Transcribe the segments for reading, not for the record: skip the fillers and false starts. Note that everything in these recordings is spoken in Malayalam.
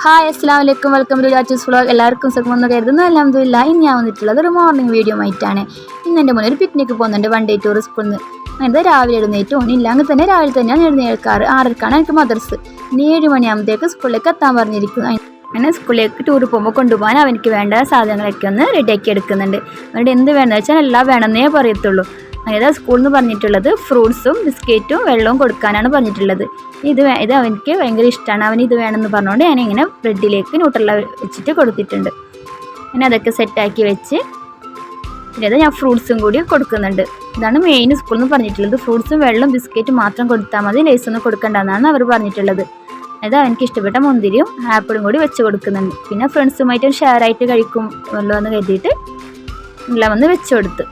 ഹായ് അസ്സലാമലൈക്കും, വെൽക്കം ടു രാജൂസ് വ്ളോഗ്. എല്ലാവർക്കും സുഖമെന്ന് കരുതുന്നു. അൽഹംദുലില്ലാഹ്. ഇന്ന് ഞാൻ വന്നിട്ടുള്ളത് ഒരു മോർണിംഗ് വീഡിയോ ആയിട്ടാണ്. ഇന്ന് എൻ്റെ മോനെ ഒരു പിക്നിക്ക് പോകുന്നുണ്ട്, 1 day ടൂർ സ്കൂളിൽ നിന്ന്. അങ്ങനെ രാവിലെ എഴുന്നേറ്റ് ഓനില്ലെങ്കിൽ തന്നെ രാവിലെ തന്നെയാണ് എഴുന്നേൽക്കാറ്. 6:00 എനിക്ക് മദ്രസ്. ഇനി 7 മണിയാകുമ്പോഴത്തേക്ക് സ്കൂളിലേക്ക് എത്താൻ പറഞ്ഞിരിക്കുന്നു. അങ്ങനെ സ്കൂളിലേക്ക് ടൂർ പോകുമ്പോൾ കൊണ്ടുപോകാൻ അവനക്ക് വേണ്ട സാധനങ്ങളൊക്കെ ഒന്ന് റെഡിയാക്കി എടുക്കുന്നുണ്ട്. അവരുടെ എന്ത് വേണമെന്ന് വെച്ചാൽ എല്ലാം വേണമെന്നേ പറയത്തുള്ളൂ. അങ്ങനെ സ്കൂളിൽ നിന്ന് പറഞ്ഞിട്ടുള്ളത് ഫ്രൂട്ട്സും ബിസ്ക്കറ്റും വെള്ളവും കൊടുക്കാനാണ് പറഞ്ഞിട്ടുള്ളത്. ഇത് അവനക്ക് ഭയങ്കര ഇഷ്ടമാണ്. അവൻ ഇത് വേണമെന്ന് പറഞ്ഞുകൊണ്ട് ഞാനിങ്ങനെ ബ്രെഡിലേക്ക് ന്യൂട്രല്ല വെച്ചിട്ട് കൊടുത്തിട്ടുണ്ട്. പിന്നെ അതൊക്കെ സെറ്റാക്കി വെച്ച് പിന്നെ ഞാൻ ഫ്രൂട്ട്സും കൂടി കൊടുക്കുന്നുണ്ട്. ഇതാണ് മെയിൻ സ്കൂളിൽ നിന്ന് പറഞ്ഞിട്ടുള്ളത്. ഫ്രൂട്ട്സും വെള്ളം ബിസ്ക്കറ്റും മാത്രം കൊടുത്താൽ മതി, ലേസൊന്നും കൊടുക്കേണ്ടതെന്നാണ് അവർ പറഞ്ഞിട്ടുള്ളത്. അത് അവനക്ക് ഇഷ്ടപ്പെട്ട മുന്തിരിയും ആപ്പിളും കൂടി വെച്ച് കൊടുക്കുന്നുണ്ട്. പിന്നെ ഫ്രണ്ട്സുമായിട്ടും ഷെയർ ആയിട്ട് കഴിക്കുമല്ലോ എന്ന് കരുതിയിട്ട് എല്ലാം ഒന്ന് വെച്ച് കൊടുത്ത്.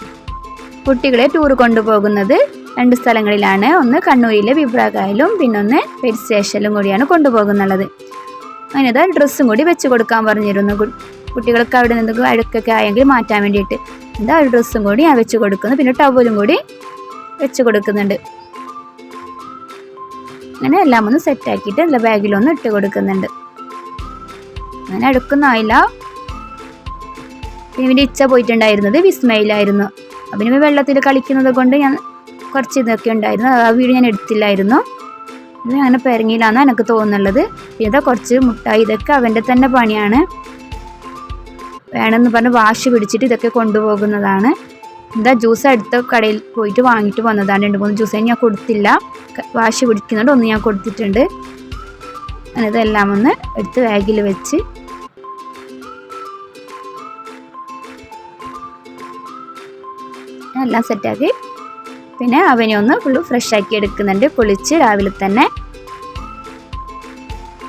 കുട്ടികളെ ടൂർ കൊണ്ടുപോകുന്നത് 2 സ്ഥലങ്ങളിലാണ്. ഒന്ന് കണ്ണൂരിലെ വിബ്രാകായലും പിന്നെ ഒന്ന് പെരി സ്റ്റേഷനിലും കൂടിയാണ് കൊണ്ടുപോകുന്നുള്ളത്. അതിനത് ഡ്രസ്സും കൂടി വെച്ച് കൊടുക്കാൻ പറഞ്ഞിരുന്നു. കുട്ടികൾക്ക് അവിടെ നിന്ന് അഴുക്കൊക്കെ ആയെങ്കിൽ മാറ്റാൻ വേണ്ടിയിട്ട് എന്താ ഒരു ഡ്രസ്സും കൂടി ഞാൻ വെച്ച് കൊടുക്കുന്നു. പിന്നെ ടവലും കൂടി വെച്ച് കൊടുക്കുന്നുണ്ട്. അങ്ങനെ എല്ലാം ഒന്ന് സെറ്റാക്കിയിട്ട് എല്ലാ ബാഗിലൊന്ന് ഇട്ട് കൊടുക്കുന്നുണ്ട്. അങ്ങനെ അടുക്കൊന്നായില്ല. പിന്നെ ഇച്ച പോയിട്ടുണ്ടായിരുന്നത് വിസ്മയിലായിരുന്നു. പിന്നെ വെള്ളത്തിൽ കളിക്കുന്നത് കൊണ്ട് ഞാൻ കുറച്ച് ഇതൊക്കെ ഉണ്ടായിരുന്നു. ആ വീഡിയോ ഞാൻ എടുത്തില്ലായിരുന്നു. ഇത് അങ്ങനെ പെരങ്ങിയിലാണെന്ന് എനിക്ക് തോന്നുന്നുള്ളത്. പിന്നെ കുറച്ച് മുട്ടായി, ഇതൊക്കെ അവൻ്റെ തന്നെ പണിയാണ്. വേണമെന്ന് പറഞ്ഞ് വാശി പിടിച്ചിട്ട് ഇതൊക്കെ കൊണ്ടുപോകുന്നതാണ്. എന്താ ജ്യൂസ് അടുത്ത കടയിൽ പോയിട്ട് വാങ്ങിയിട്ട് വന്നതാണ്. 2-3 ജ്യൂസ് ഞാൻ കൊടുത്തില്ല, വാശി പിടിക്കുന്നുണ്ട്. ഒന്ന് ഞാൻ കൊടുത്തിട്ടുണ്ട്. അങ്ങനെ ഇതെല്ലാം ഒന്ന് എടുത്ത് ബാഗിൽ വെച്ച് എല്ലാം സെറ്റാക്കി പിന്നെ അവനെ ഒന്ന് ഫുള്ള് ഫ്രഷ് ആക്കി എടുക്കുന്നുണ്ട്, കുളിച്ച് രാവിലെ തന്നെ.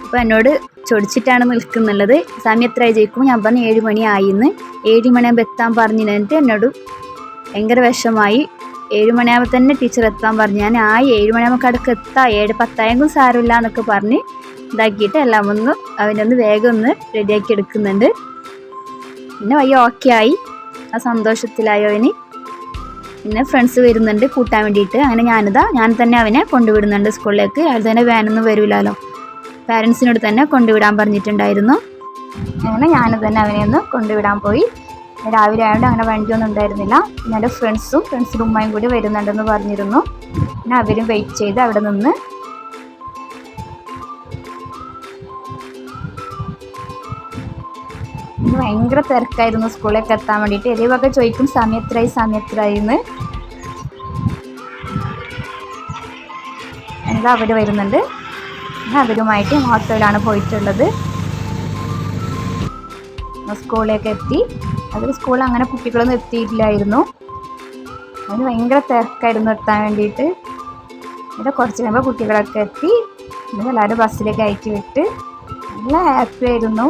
അപ്പോൾ എന്നോട് ചൊടിച്ചിട്ടാണ് നിൽക്കുന്നുള്ളത്. സമയം എത്രയായി ചോദിക്കുമ്പോൾ ഞാൻ പറഞ്ഞു 7 മണിയായിന്ന്. 7 മണിയാകുമ്പോൾ എത്താൻ പറഞ്ഞിട്ട് എന്നോട് ഭയങ്കര വിഷമായി. 7 മണിയാകുമ്പോൾ തന്നെ ടീച്ചർ എത്താൻ പറഞ്ഞു. ഞാൻ 7 മണിയാകുമ്പോൾ കടക്ക് എത്താം, 7:10 സാരമില്ല എന്നൊക്കെ പറഞ്ഞ് ഇതാക്കിയിട്ട് എല്ലാം ഒന്ന് അവനൊന്ന് വേഗം ഒന്ന് റെഡിയാക്കി എടുക്കുന്നുണ്ട്. പിന്നെ വയ്യ ഓക്കെ ആയി, ആ സന്തോഷത്തിലായോ അവന്. പിന്നെ ഫ്രണ്ട്സ് വരുന്നുണ്ട് കൂട്ടാൻ വേണ്ടിയിട്ട്. അങ്ങനെ ഞാൻ തന്നെ അവനെ കൊണ്ടുവിടുന്നുണ്ട് സ്കൂളിലേക്ക്. അത് തന്നെ വാനൊന്നും വരില്ലല്ലോ, പാരൻസിനോട് തന്നെ കൊണ്ടുവിടാൻ പറഞ്ഞിട്ടുണ്ടായിരുന്നു. അങ്ങനെ ഞാൻ തന്നെ അവനെ ഒന്ന് കൊണ്ടുവിടാൻ പോയി. രാവിലെ ആയതുകൊണ്ട് അങ്ങനെ വണ്ടിയൊന്നും ഉണ്ടായിരുന്നില്ല. പിന്നെ എൻ്റെ ഫ്രണ്ട്സിൻ്റെ ഉമ്മയും കൂടി വരുന്നുണ്ടെന്ന് പറഞ്ഞിരുന്നു. പിന്നെ അവരും വെയിറ്റ് ചെയ്ത് അവിടെ നിന്ന് ഭയങ്കര തിരക്കായിരുന്നു സ്കൂളിലേക്ക് എത്താൻ വേണ്ടിയിട്ട്. എരിവൊക്കെ ചോദിക്കും സമയത്രായിന്ന്. എന്താ അവർ വരുന്നുണ്ട്. അവരുമായിട്ട് ഓട്ടോയിലാണ് പോയിട്ടുള്ളത്. സ്കൂളിലേക്ക് എത്തി. അതിൽ സ്കൂളിൽ അങ്ങനെ കുട്ടികളൊന്നും എത്തിയിട്ടില്ലായിരുന്നു. അതിന് ഭയങ്കര തിരക്കായിരുന്നു എത്താൻ വേണ്ടിയിട്ട്. ഇവിടെ കുറച്ച് കഴിയുമ്പോൾ കുട്ടികളൊക്കെ എത്തി. എല്ലാവരും ബസ്സിലേക്ക് അയറ്റി വിട്ട് നല്ല ഹാപ്പി ആയിരുന്നു.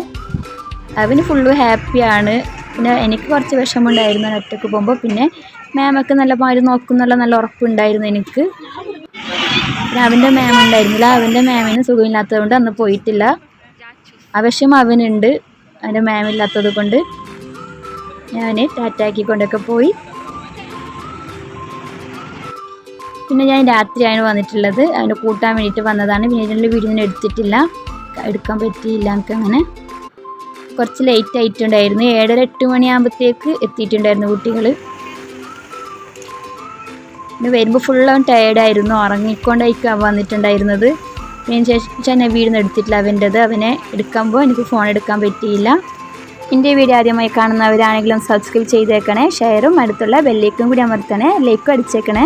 അവന് ഫുള്ള് ഹാപ്പിയാണ്. പിന്നെ എനിക്ക് കുറച്ച് വിഷമമുണ്ടായിരുന്നു ഒറ്റയ്ക്ക് പോകുമ്പോൾ. പിന്നെ മാമൊക്കെ നല്ല മാതിരി നോക്കുന്നുള്ള നല്ല ഉറപ്പുണ്ടായിരുന്നു എനിക്ക്. പിന്നെ അവൻ്റെ മാം ഉണ്ടായിരുന്നില്ല. അവൻ്റെ മാമിന് സുഖമില്ലാത്തത് കൊണ്ട് അന്ന് പോയിട്ടില്ല. ആവശ്യം അവനുണ്ട്, അവൻ്റെ മാമില്ലാത്തത് കൊണ്ട്. ഞാൻ ടാറ്റാക്കിക്കൊണ്ടൊക്കെ പോയി. പിന്നെ ഞാൻ രാത്രിയാണ് വന്നിട്ടുള്ളത്. അവനെ കൂട്ടാൻ വേണ്ടിയിട്ട് വന്നതാണ്. പിന്നെ ഇതിൻ്റെ വീഡിയോ ഒന്നും എടുക്കാൻ പറ്റിയില്ല. എനിക്കങ്ങനെ കുറച്ച് ലേറ്റ് ആയിട്ടുണ്ടായിരുന്നു. 7:30-8 മണിയാകുമ്പോഴത്തേക്ക് എത്തിയിട്ടുണ്ടായിരുന്നു കുട്ടികൾ. പിന്നെ വരുമ്പോൾ ഫുൾ അവൻ ടയേർഡായിരുന്നു, ഉറങ്ങിക്കൊണ്ടായിരിക്കും വന്നിട്ടുണ്ടായിരുന്നത്. അതിന് ശേഷം ഞാൻ വീഡിയോ എടുത്തിട്ടില്ല അവൻ്റെത്. അവനെ എടുക്കുമ്പോൾ എനിക്ക് ഫോൺ എടുക്കാൻ പറ്റിയില്ല. എൻ്റെ വീഡിയോ ആദ്യമായി കാണുന്നവരാണെങ്കിലും സബ്സ്ക്രൈബ് ചെയ്തേക്കണേ, ഷെയറും അടുത്തുള്ള ബെല്ലേക്കും കൂടി അമർത്തണേ, ലൈക്കും അടിച്ചേക്കണേ.